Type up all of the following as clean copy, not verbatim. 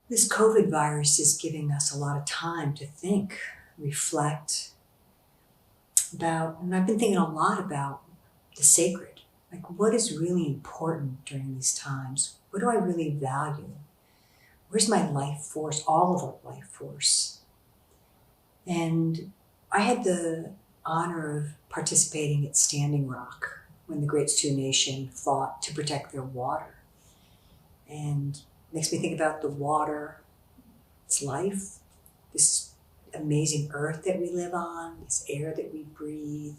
This COVID virus is giving us a lot of time to think, reflect about, and I've been thinking a lot about the sacred. Like, what is really important during these times? What do I really value? Where's my life force, all of our life force? And I had the honor of participating at Standing Rock when the Great Sioux Nation fought to protect their water. And it makes me think about the water, its life, this amazing earth that we live on, this air that we breathe,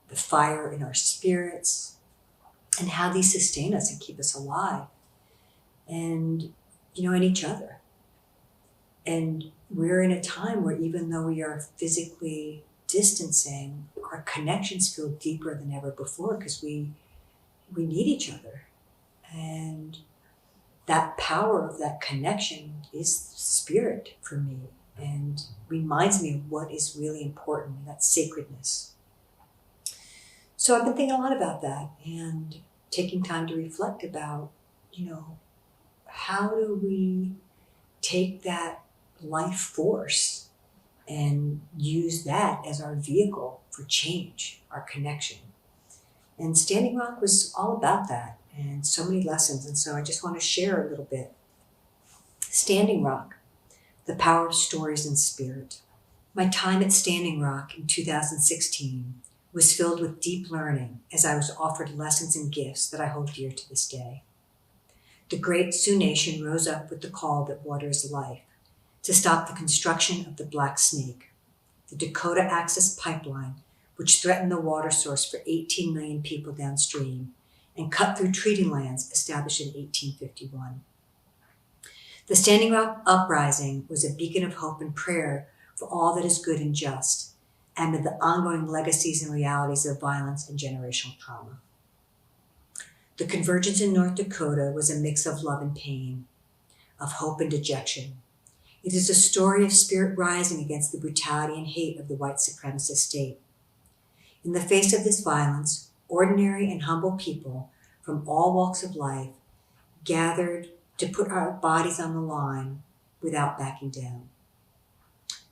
the fire in our spirits, and how these sustain us and keep us alive. And, and each other. And we're in a time where even though we are physically distancing, our connections feel deeper than ever before because we need each other. And that power of that connection is spirit for me and reminds me of what is really important, that sacredness. So I've been thinking a lot about that and taking time to reflect about, how do we take that life force and use that as our vehicle for change, our connection. And Standing Rock was all about that and so many lessons. And so I just want to share a little bit. Standing Rock, the power of stories and spirit. My time at Standing Rock in 2016 was filled with deep learning as I was offered lessons and gifts that I hold dear to this day. The Great Sioux Nation rose up with the call that water is life to stop the construction of the Black Snake, the Dakota Access Pipeline, which threatened the water source for 18 million people downstream and cut through treaty lands established in 1851. The Standing Rock Uprising was a beacon of hope and prayer for all that is good and just, amid the ongoing legacies and realities of violence and generational trauma. The Convergence in North Dakota was a mix of love and pain, of hope and dejection. It is a story of spirit rising against the brutality and hate of the white supremacist state. In the face of this violence, ordinary and humble people from all walks of life gathered to put our bodies on the line without backing down.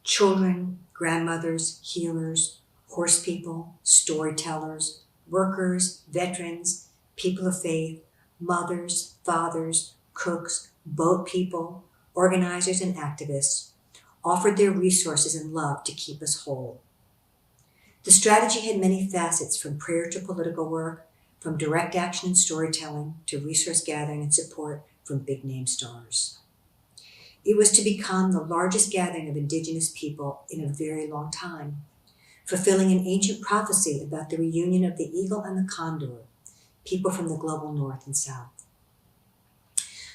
Children, grandmothers, healers, horse people, storytellers, workers, veterans, people of faith, mothers, fathers, cooks, boat people, organizers, and activists offered their resources and love to keep us whole. The strategy had many facets, from prayer to political work, from direct action and storytelling to resource gathering and support from big-name stars. It was to become the largest gathering of Indigenous people in a very long time, fulfilling an ancient prophecy about the reunion of the eagle and the condor, people from the global north and south.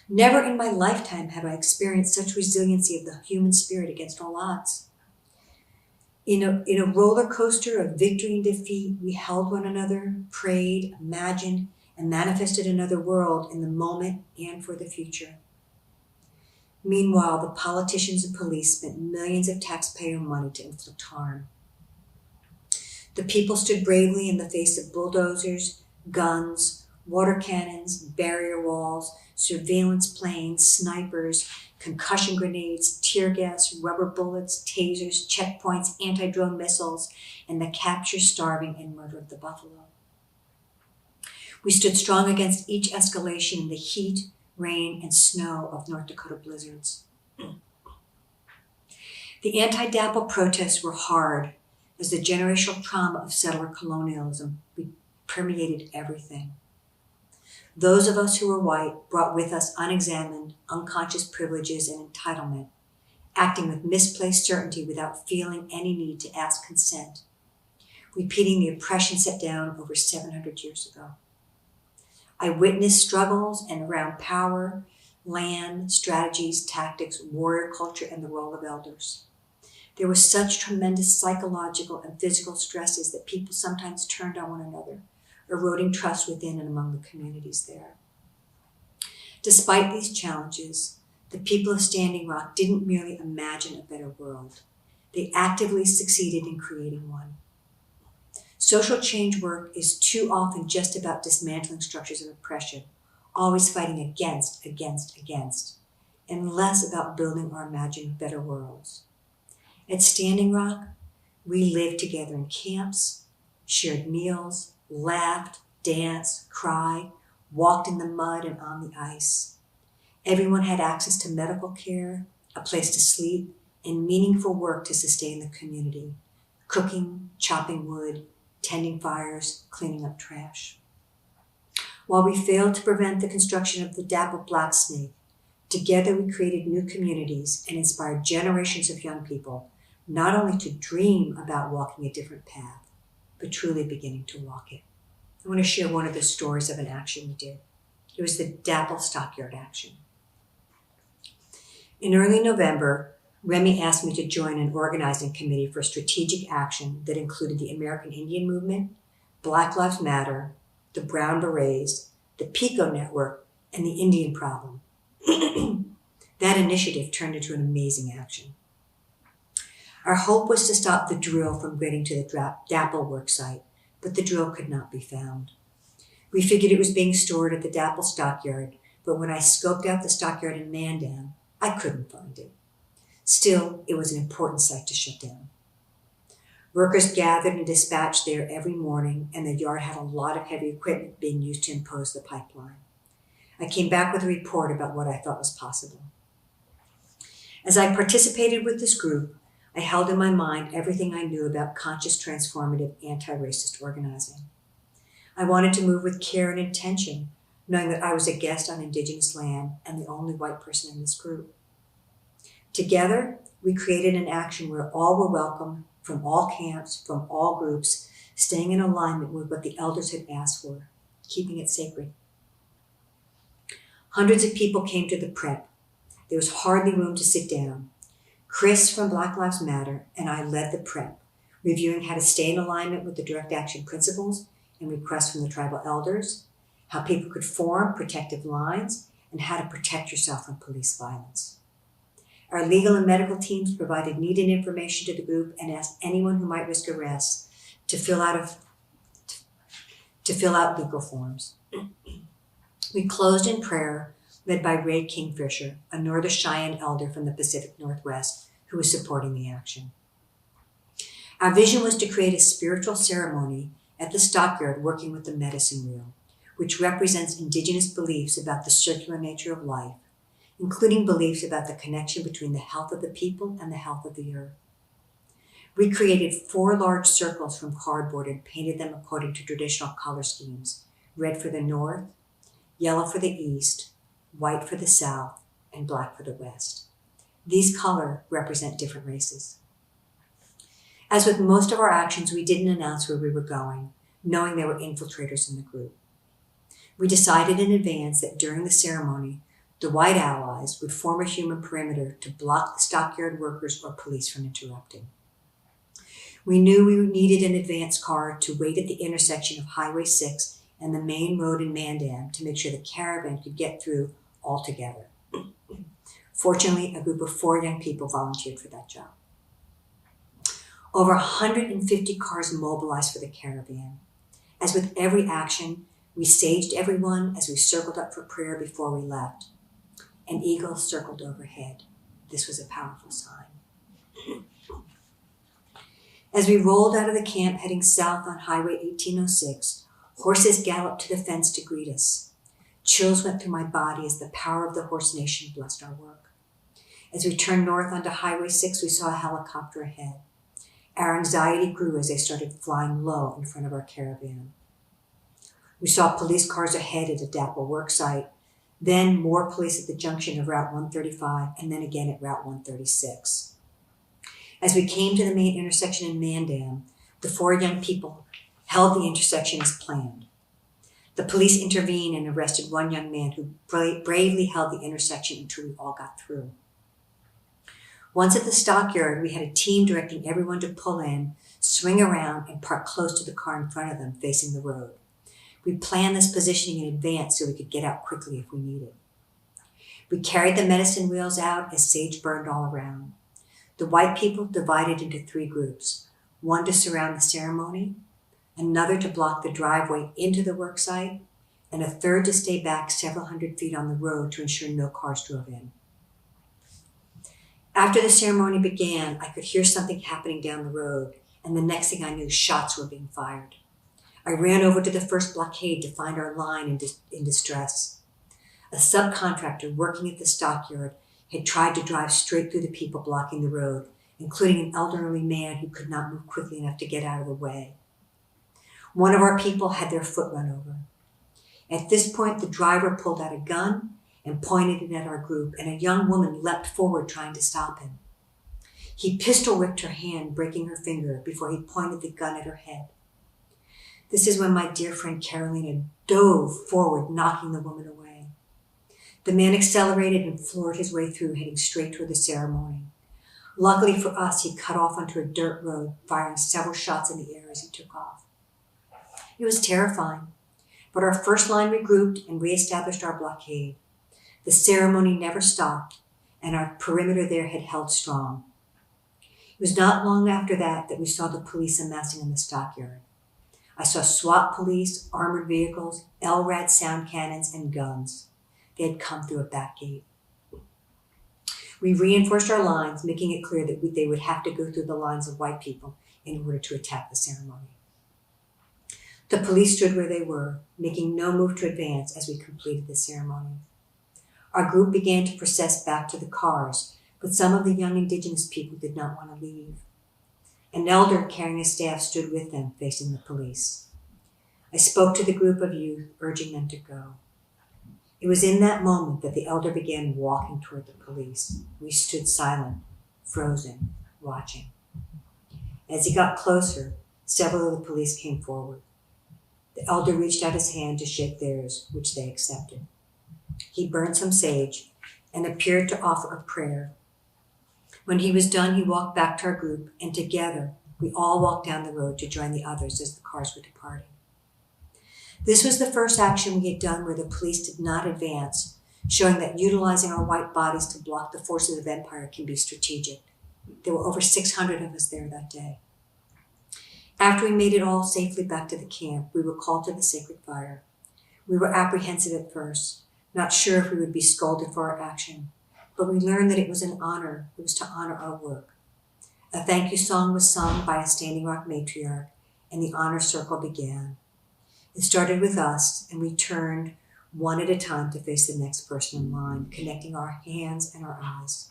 Never in my lifetime have I experienced such resiliency of the human spirit against all odds. In a roller coaster of victory and defeat, we held one another, prayed, imagined, and manifested another world in the moment and for the future. Meanwhile, the politicians and police spent millions of taxpayer money to inflict harm. The people stood bravely in the face of bulldozers, guns, water cannons, barrier walls, surveillance planes, snipers, concussion grenades, tear gas, rubber bullets, tasers, checkpoints, anti-drone missiles, and the capture, starving, and murder of the buffalo. We stood strong against each escalation in the heat, rain, and snow of North Dakota blizzards. The anti-DAPL protests were hard as the generational trauma of settler colonialism permeated everything. Those of us who were white brought with us unexamined, unconscious privileges and entitlement, acting with misplaced certainty without feeling any need to ask consent, repeating the oppression set down over 700 years ago. I witnessed struggles and around power, land, strategies, tactics, warrior culture, and the role of elders. There was such tremendous psychological and physical stresses that people sometimes turned on one another, eroding trust within and among the communities there. Despite these challenges, the people of Standing Rock didn't merely imagine a better world. They actively succeeded in creating one. Social change work is too often just about dismantling structures of oppression, always fighting against. and less about building our imagined better worlds. At Standing Rock, we lived together in camps, shared meals, laughed, danced, cried, walked in the mud and on the ice. Everyone had access to medical care, a place to sleep, and meaningful work to sustain the community: cooking, chopping wood, tending fires, cleaning up trash. While we failed to prevent the construction of the dappled black snake, together we created new communities and inspired generations of young people not only to dream about walking a different path, but truly beginning to walk it. I want to share one of the stories of an action we did. It was the Dapple Stockyard Action. In early November, Remy asked me to join an organizing committee for strategic action that included the American Indian Movement, Black Lives Matter, the Brown Berets, the PICO Network, and the Indian Problem. That initiative turned into an amazing action. Our hope was to stop the drill from getting to the Dapple worksite, but the drill could not be found. We figured it was being stored at the Dapple Stockyard, but when I scoped out the stockyard in Mandan, I couldn't find it. Still, it was an important site to shut down. Workers gathered and dispatched there every morning, and the yard had a lot of heavy equipment being used to impose the pipeline. I came back with a report about what I thought was possible. As I participated with this group, I held in my mind everything I knew about conscious, transformative, anti-racist organizing. I wanted to move with care and intention, knowing that I was a guest on Indigenous land and the only white person in this group. Together, we created an action where all were welcome, from all camps, from all groups, staying in alignment with what the elders had asked for, keeping it sacred. Hundreds of people came to the prep. There was hardly room to sit down. Chris from Black Lives Matter and I led the prep, reviewing how to stay in alignment with the direct action principles and requests from the tribal elders, how people could form protective lines, and how to protect yourself from police violence. Our legal and medical teams provided needed information to the group and asked anyone who might risk arrest to fill out legal forms. We closed in prayer, led by Ray Kingfisher, a Northern Cheyenne elder from the Pacific Northwest who was supporting the action. Our vision was to create a spiritual ceremony at the stockyard working with the medicine wheel, which represents Indigenous beliefs about the circular nature of life, including beliefs about the connection between the health of the people and the health of the earth. We created 4 large circles from cardboard and painted them according to traditional color schemes: red for the north, yellow for the east, white for the south, and black for the west. These colors represent different races. As with most of our actions, we didn't announce where we were going, knowing there were infiltrators in the group. We decided in advance that during the ceremony, the white allies would form a human perimeter to block the stockyard workers or police from interrupting. We knew we needed an advance car to wait at the intersection of Highway 6 and the main road in Mandan to make sure the caravan could get through all together. Fortunately, a group of 4 young people volunteered for that job. Over 150 cars mobilized for the caravan. As with every action, we saged everyone as we circled up for prayer before we left. An eagle circled overhead. This was a powerful sign. As we rolled out of the camp heading south on Highway 1806, horses galloped to the fence to greet us. Chills went through my body as the power of the horse nation blessed our work. As we turned north onto Highway 6, we saw a helicopter ahead. Our anxiety grew as they started flying low in front of our caravan. We saw police cars ahead at a Dapple worksite, then more police at the junction of Route 135, and then again at Route 136. As we came to the main intersection in Mandan, the 4 young people held the intersection as planned. The police intervened and arrested one young man who bravely held the intersection until we all got through. Once at the stockyard, we had a team directing everyone to pull in, swing around, and park close to the car in front of them, facing the road. We planned this positioning in advance so we could get out quickly if we needed. We carried the medicine wheels out as sage burned all around. The white people divided into 3 groups, one to surround the ceremony, another to block the driveway into the worksite, and a third to stay back several hundred feet on the road to ensure no cars drove in. After the ceremony began, I could hear something happening down the road, and the next thing I knew, shots were being fired. I ran over to the first blockade to find our line in distress. A subcontractor working at the stockyard had tried to drive straight through the people blocking the road, including an elderly man who could not move quickly enough to get out of the way. One of our people had their foot run over. At this point, the driver pulled out a gun and pointed it at our group, and a young woman leapt forward trying to stop him. He pistol-whipped her hand, breaking her finger, before he pointed the gun at her head. This is when my dear friend Carolina dove forward, knocking the woman away. The man accelerated and floored his way through, heading straight toward the ceremony. Luckily for us, he cut off onto a dirt road, firing several shots in the air as he took off. It was terrifying, but our first line regrouped and reestablished our blockade. The ceremony never stopped, and our perimeter there had held strong. It was not long after that we saw the police amassing in the stockyard. I saw SWAT police, armored vehicles, LRAD sound cannons, and guns. They had come through a back gate. We reinforced our lines, making it clear that they would have to go through the lines of white people in order to attack the ceremony. The police stood where they were, making no move to advance as we completed the ceremony. Our group began to process back to the cars, but some of the young indigenous people did not want to leave. An elder carrying a staff stood with them, facing the police. I spoke to the group of youth, urging them to go. It was in that moment that the elder began walking toward the police. We stood silent, frozen, watching. As he got closer, several of the police came forward. The elder reached out his hand to shake theirs, which they accepted. He burned some sage and appeared to offer a prayer. When he was done, he walked back to our group, and together we all walked down the road to join the others as the cars were departing. This was the first action we had done where the police did not advance, showing that utilizing our white bodies to block the forces of empire can be strategic. There were over 600 of us there that day. After we made it all safely back to the camp, we were called to the sacred fire. We were apprehensive at first, not sure if we would be scolded for our action, but we learned that it was an honor. It was to honor our work. A thank you song was sung by a Standing Rock matriarch, and the honor circle began. It started with us, and we turned one at a time to face the next person in line, connecting our hands and our eyes.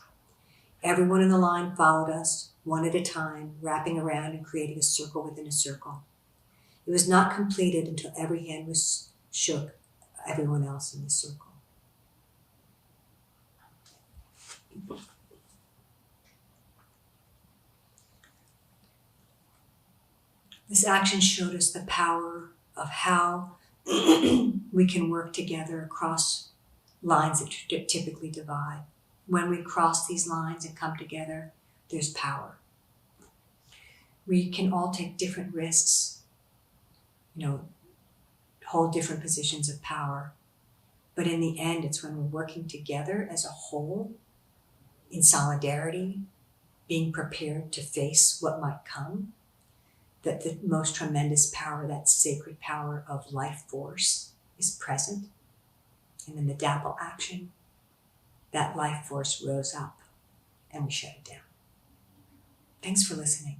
Everyone in the line followed us, one at a time, wrapping around and creating a circle within a circle. It was not completed until every hand was shook, everyone else in the circle. This action showed us the power of how we can work together across lines that typically divide. When we cross these lines and come together, there's power. We can all take different risks, hold different positions of power. But in the end, it's when we're working together as a whole, in solidarity, being prepared to face what might come, that the most tremendous power, that sacred power of life force, is present. And in the dapple action, that life force rose up and we shut it down. Thanks for listening.